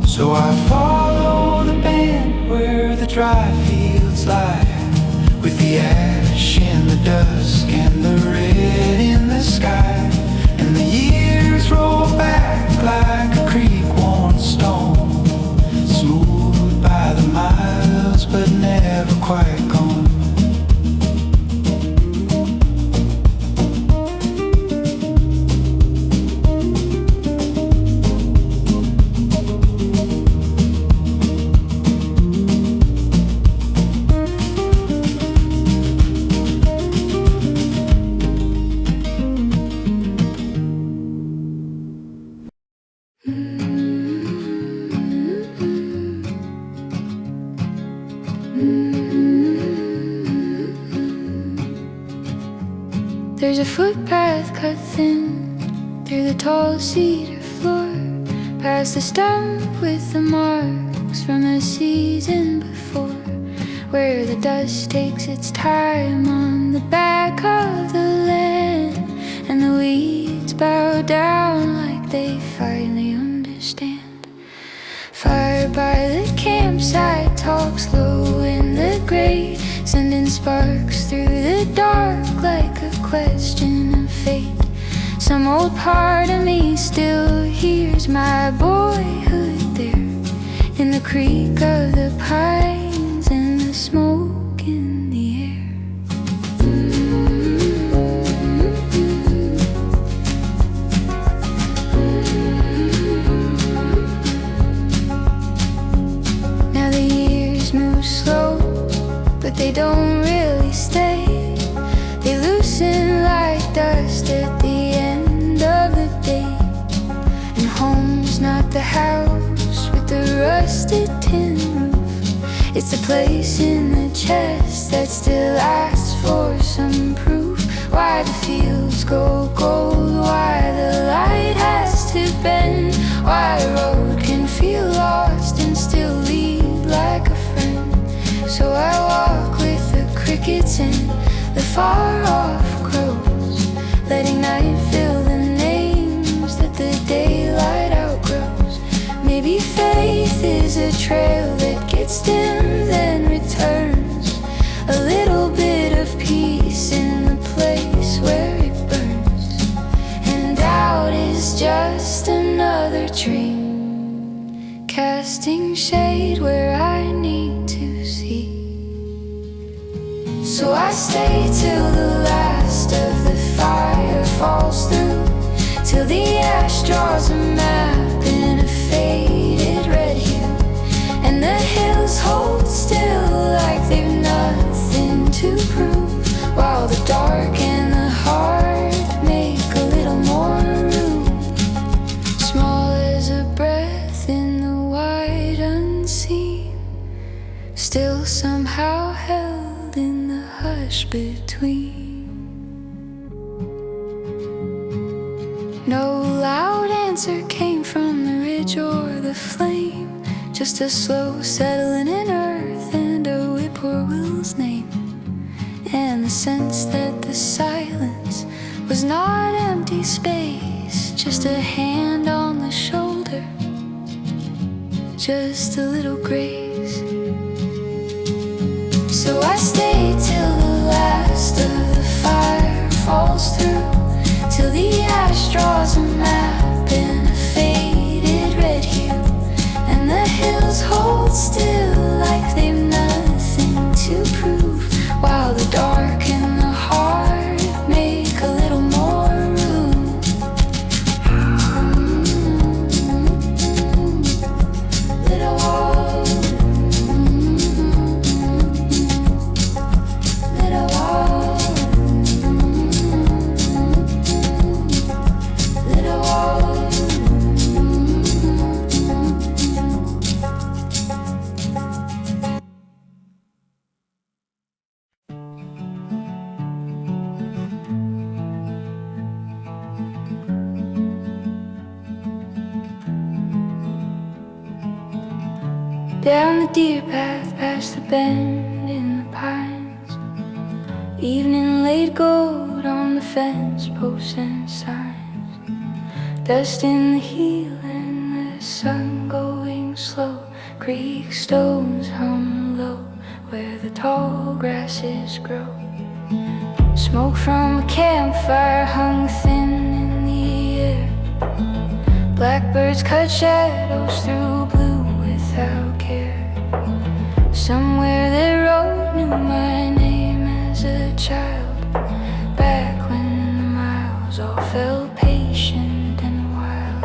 So I follow the band where the dry fields lie, with the ash in the dusk and the red in the sky. And the years roll back like a creek-worn stone, smooth by the miles but never quite gone. There's a footpath cut thin through the tall cedar floor, past the stump with the marks from the season before, where the dust takes its time on the back of the land, and the weeds bow down like they finally understand. Fire by the campsite talks low in the grate, sending sparks through the dark like a question of fate. Some old part of me still hears my boyhood there, in the creak of the pines and the smoke in the air. Now the years move slow, but they don't really stay. They loosen like dust at the end of the day. And home's not the house with the rusted tin roof, it's a place in the chest that still asks for some proof. Why the fields go gold, why the light has to bend, why a road can feel lost and still lead like a friend. So I walk with the crickets and the far-off crows, letting night fill the names that the daylight outgrows. Maybe faith is a trail that gets dim then returns, a little bit of peace in the place where it burns. And doubt is just another dream, casting shade where I need to see. So I stay till the last of the fire falls through, till the ash draws a map in a faded red hue, and the hills hold still like they've nothing to prove, while the dark and the heart make a little more room, small as a breath in the wide unknown. still somehow held in the hush between. No loud answer came from the ridge or the flame, just a slow settling in earth and a whippoorwill's name, and the sense that the silence was not empty space, just a hand on the shoulder, just a little grace. So I stay till the last of the fire falls through, till the ash draws a map in a faded red hue, and the hills hold still like they've nothing to prove, while the dark and the hard make a little more room. Little more room. Little more room. Little more room. Down the deer path, past the bend in the pines, evening laid gold on the fence posts and signs, dust in the heel and the sun going slow, creek stones hum low where the tall grasses grow. Smoke from a campfire hung thin in the air, blackbirds cut shadows through blue without care. Somewhere that road knew my name as a child, back when the miles all felt patient and wild.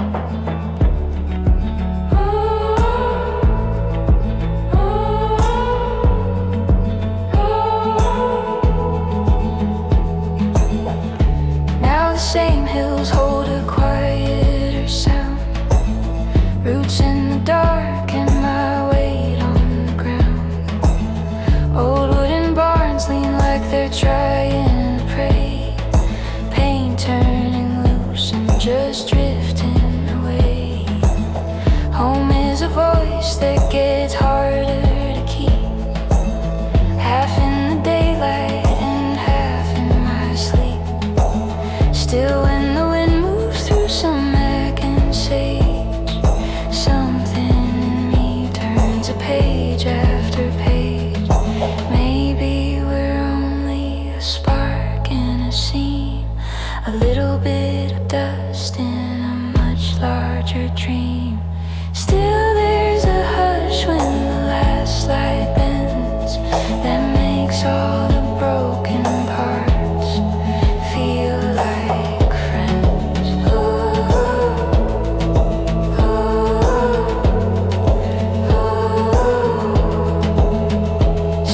Now the same hills hold a quieter sound, roots in the dark and my weight on the ground. Old wooden barns lean like they're trying to pray, pain turning loose and just drifting away. Home is a voice that gets harder to keep, half in the daylight and half in my sleep. Still when the wind moves through sumac and sage, something in me turns a page after page. Maybe we're only a spark in a scene, a little bit of dust in a much larger dream. Still there's a hush when the last light bends, that makes all the broken parts feel like friends.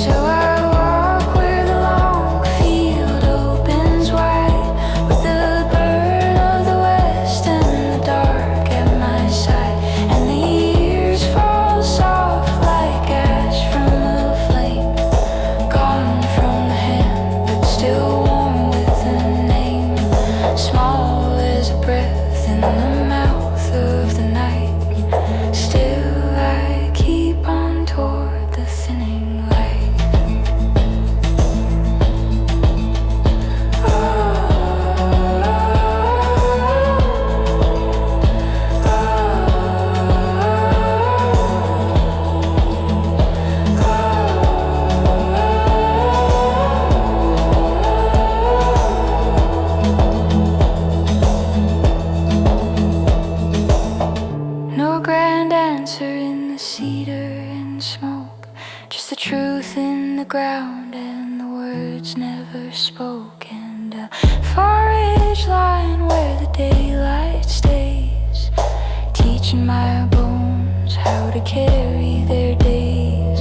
So I walk where the long field opens wide, with the burn of the west and the dark at my side, and the years fall soft like ash from a flame, gone from the hand but still warm with a name, small as a breath in the mouth of the night. Still I keep on toward the thinning light. No grand answer in the cedar and smoke, just the truth in the ground and the words never spoke, and a far ridge line where the daylight stays, teaching my bones how to carry their days.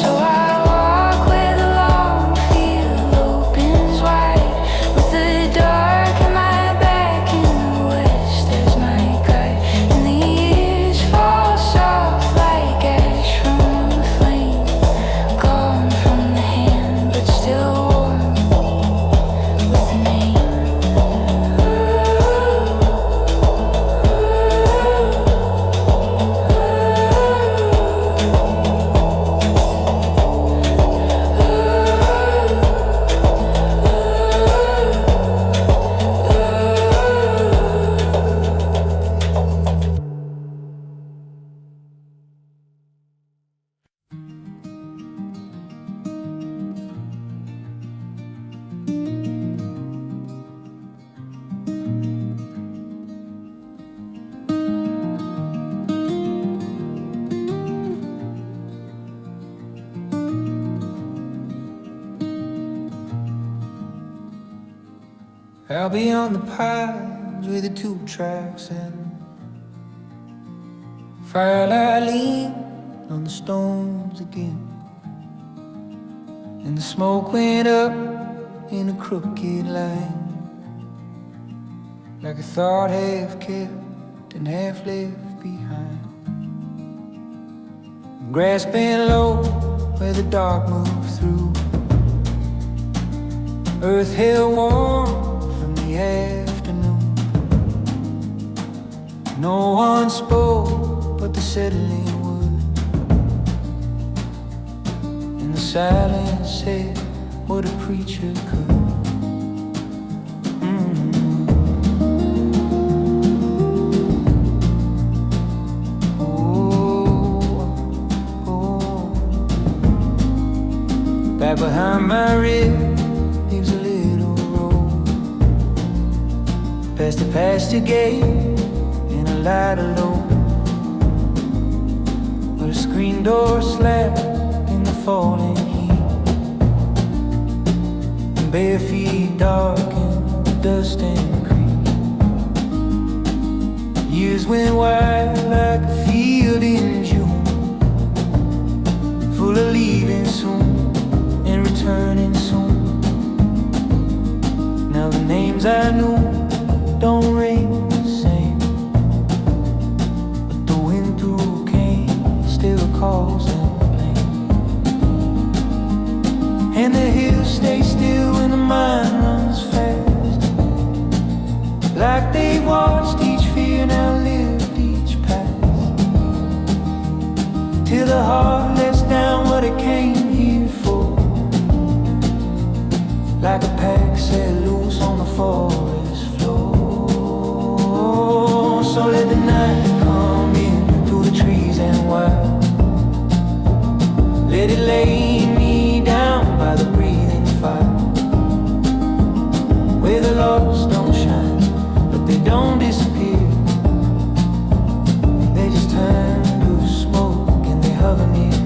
So I walk where the long field opens wide, with the dark at my back and the west as my guide, and the years fall soft like ash I'll be on the pines with the 2 tracks and firelight lean on the stones again. And the smoke went up in a crooked line, like a thought half kept and half left behind. Grasping low where the dark moved through, earth held warm from the afternoon. No one spoke but the settling wood, and the silence said what a preacher could. Back behind my rib leaves a little road, past the pasture gate in a light alone, where a screen door slapped in the falling heat, and bare feet darken the dust and creek. Years went wide like a field in June, full of leaving soon and returning soon. Now the names I knew don't ring the same, but the wind through cane still calls them pain. And the hills stay still when the mind runs fast, like they've watched each fear now lived each past, till the heart lets down what it came here for, like a pack set loose on the forest floor. So let the night come in through the trees and wild, let it lay me down by the breathing fire, where the lost don't shine, but they don't disappear. They just turn to smoke and they hover near,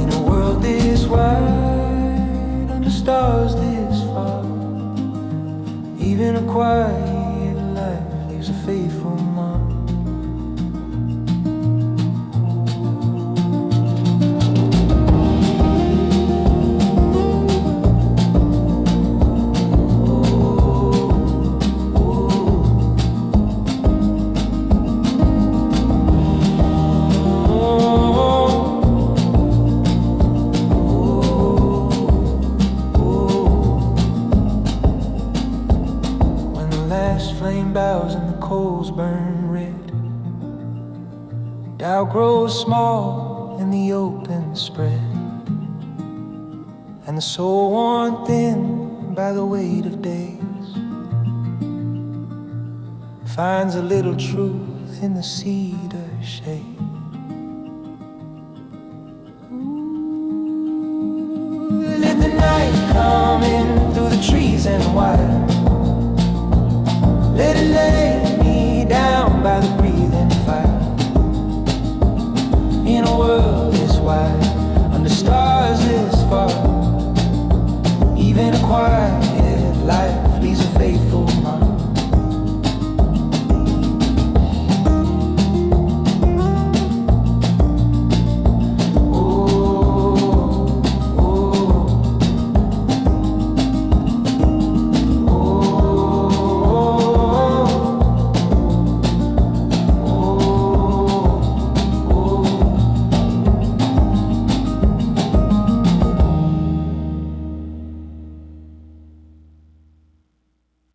in a world this wide, under stars this far. Even a quiet life leaves a faithful mark. Flame bows and the coals burn red, doubt grows small in the open spread, and the soul worn thin by the weight of days finds a little truth in the cedar shade. Ooh, let the night come in through the trees and wire,